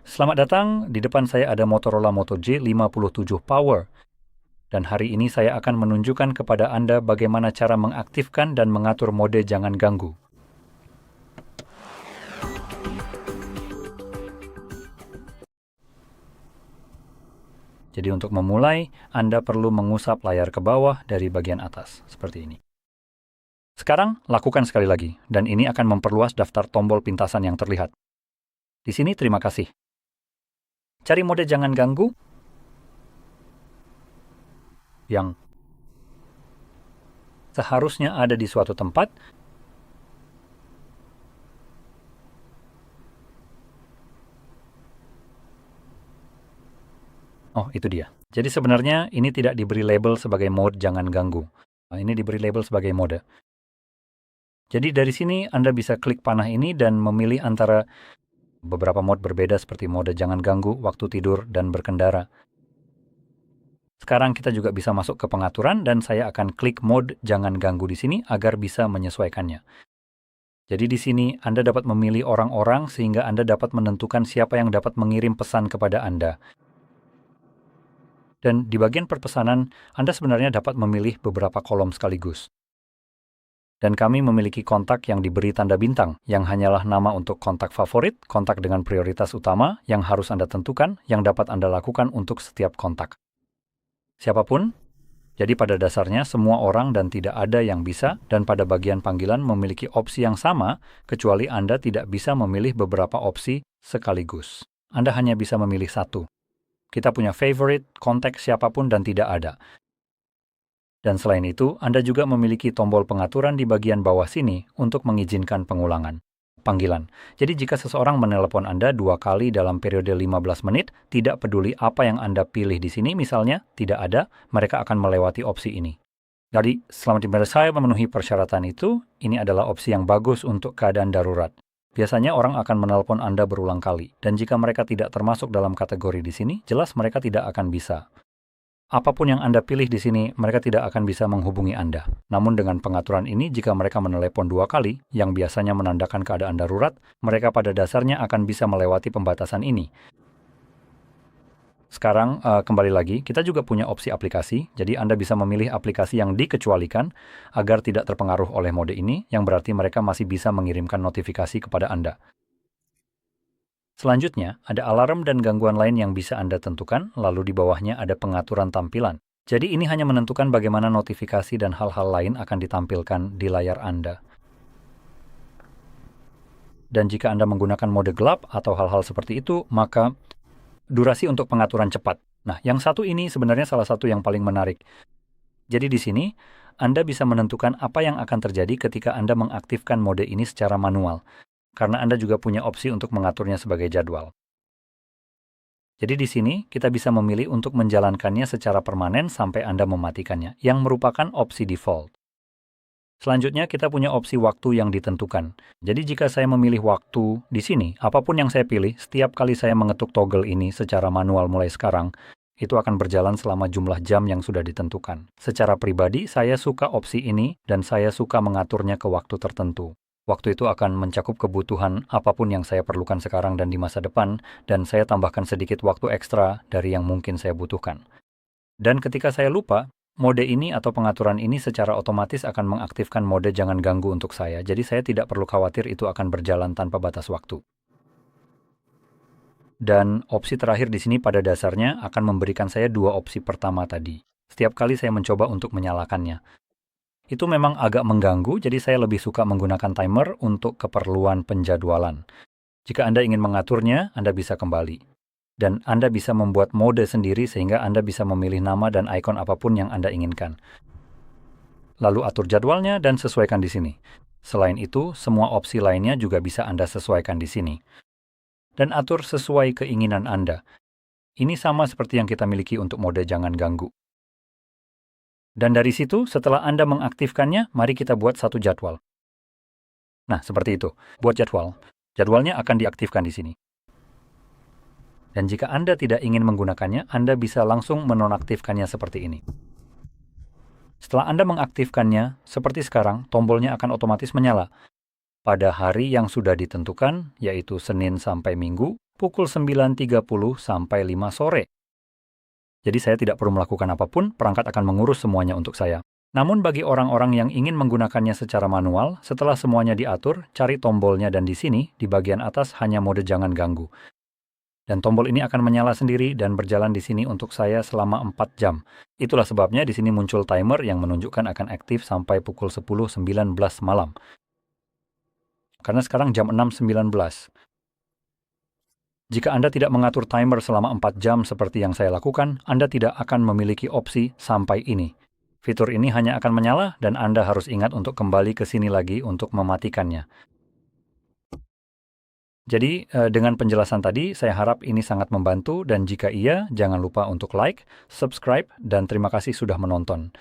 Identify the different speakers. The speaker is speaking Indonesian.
Speaker 1: Selamat datang, di depan saya ada Motorola Moto G57 Power. Dan hari ini saya akan menunjukkan kepada Anda bagaimana cara mengaktifkan dan mengatur mode jangan ganggu. Jadi untuk memulai, Anda perlu mengusap layar ke bawah dari bagian atas, seperti ini. Sekarang, lakukan sekali lagi, dan ini akan memperluas daftar tombol pintasan yang terlihat. Di sini terima kasih. Cari mode jangan ganggu yang seharusnya ada di suatu tempat. Oh, itu dia. Jadi sebenarnya ini tidak diberi label sebagai mode jangan ganggu. Nah, ini diberi label sebagai mode. Jadi dari sini Anda bisa klik panah ini dan memilih antara beberapa mode berbeda seperti mode jangan ganggu, waktu tidur, dan berkendara. Sekarang kita juga bisa masuk ke pengaturan dan saya akan klik mode jangan ganggu di sini agar bisa menyesuaikannya. Jadi di sini Anda dapat memilih orang-orang sehingga Anda dapat menentukan siapa yang dapat mengirim pesan kepada Anda. Dan di bagian perpesanan, Anda sebenarnya dapat memilih beberapa kolom sekaligus. Dan kami memiliki kontak yang diberi tanda bintang, yang hanyalah nama untuk kontak favorit, kontak dengan prioritas utama, yang harus Anda tentukan, yang dapat Anda lakukan untuk setiap kontak. Siapapun, jadi pada dasarnya semua orang dan tidak ada yang bisa, dan pada bagian panggilan memiliki opsi yang sama, kecuali Anda tidak bisa memilih beberapa opsi sekaligus. Anda hanya bisa memilih satu. Kita punya favorite, kontak siapapun, dan tidak ada. Dan selain itu, Anda juga memiliki tombol pengaturan di bagian bawah sini untuk mengizinkan panggilan. Jadi jika seseorang menelepon Anda 2 kali dalam periode 15 menit, tidak peduli apa yang Anda pilih di sini, misalnya tidak ada, mereka akan melewati opsi ini. Jadi, selama di mana saya memenuhi persyaratan itu, ini adalah opsi yang bagus untuk keadaan darurat. Biasanya orang akan menelpon Anda berulang kali, dan jika mereka tidak termasuk dalam kategori di sini, jelas mereka tidak akan bisa. Apapun yang Anda pilih di sini, mereka tidak akan bisa menghubungi Anda. Namun dengan pengaturan ini, jika mereka menelepon 2 kali, yang biasanya menandakan keadaan darurat, mereka pada dasarnya akan bisa melewati pembatasan ini. Sekarang, kembali lagi, kita juga punya opsi aplikasi, jadi Anda bisa memilih aplikasi yang dikecualikan agar tidak terpengaruh oleh mode ini, yang berarti mereka masih bisa mengirimkan notifikasi kepada Anda. Selanjutnya, ada alarm dan gangguan lain yang bisa Anda tentukan, lalu di bawahnya ada pengaturan tampilan. Jadi ini hanya menentukan bagaimana notifikasi dan hal-hal lain akan ditampilkan di layar Anda. Dan jika Anda menggunakan mode gelap atau hal-hal seperti itu, maka durasi untuk pengaturan cepat. Nah, yang satu ini sebenarnya salah satu yang paling menarik. Jadi di sini, Anda bisa menentukan apa yang akan terjadi ketika Anda mengaktifkan mode ini secara manual, karena Anda juga punya opsi untuk mengaturnya sebagai jadwal. Jadi di sini, kita bisa memilih untuk menjalankannya secara permanen sampai Anda mematikannya, yang merupakan opsi default. Selanjutnya, kita punya opsi waktu yang ditentukan. Jadi jika saya memilih waktu di sini, apapun yang saya pilih, setiap kali saya mengetuk toggle ini secara manual mulai sekarang, itu akan berjalan selama jumlah jam yang sudah ditentukan. Secara pribadi, saya suka opsi ini dan saya suka mengaturnya ke waktu tertentu. Waktu itu akan mencakup kebutuhan apapun yang saya perlukan sekarang dan di masa depan, dan saya tambahkan sedikit waktu ekstra dari yang mungkin saya butuhkan. Dan ketika saya lupa, mode ini atau pengaturan ini secara otomatis akan mengaktifkan mode jangan ganggu untuk saya, jadi saya tidak perlu khawatir itu akan berjalan tanpa batas waktu. Dan opsi terakhir di sini pada dasarnya akan memberikan saya 2 opsi pertama tadi. Setiap kali saya mencoba untuk menyalakannya. Itu memang agak mengganggu, jadi saya lebih suka menggunakan timer untuk keperluan penjadwalan. Jika Anda ingin mengaturnya, Anda bisa kembali. Dan Anda bisa membuat mode sendiri sehingga Anda bisa memilih nama dan ikon apapun yang Anda inginkan. Lalu atur jadwalnya dan sesuaikan di sini. Selain itu, semua opsi lainnya juga bisa Anda sesuaikan di sini. Dan atur sesuai keinginan Anda. Ini sama seperti yang kita miliki untuk mode jangan ganggu. Dan dari situ, setelah Anda mengaktifkannya, mari kita buat satu jadwal. Nah, seperti itu. Buat jadwal. Jadwalnya akan diaktifkan di sini. Dan jika Anda tidak ingin menggunakannya, Anda bisa langsung menonaktifkannya seperti ini. Setelah Anda mengaktifkannya, seperti sekarang, tombolnya akan otomatis menyala. Pada hari yang sudah ditentukan, yaitu Senin sampai Minggu, pukul 9.30 sampai 5 sore. Jadi saya tidak perlu melakukan apapun, perangkat akan mengurus semuanya untuk saya. Namun bagi orang-orang yang ingin menggunakannya secara manual, setelah semuanya diatur, cari tombolnya dan di sini, di bagian atas hanya mode jangan ganggu. Dan tombol ini akan menyala sendiri dan berjalan di sini untuk saya selama 4 jam. Itulah sebabnya di sini muncul timer yang menunjukkan akan aktif sampai pukul 10.19 malam. Karena sekarang jam 6.19. Jika Anda tidak mengatur timer selama 4 jam seperti yang saya lakukan, Anda tidak akan memiliki opsi sampai ini. Fitur ini hanya akan menyala dan Anda harus ingat untuk kembali ke sini lagi untuk mematikannya. Jadi, dengan penjelasan tadi, saya harap ini sangat membantu dan jika iya, jangan lupa untuk like, subscribe, dan terima kasih sudah menonton.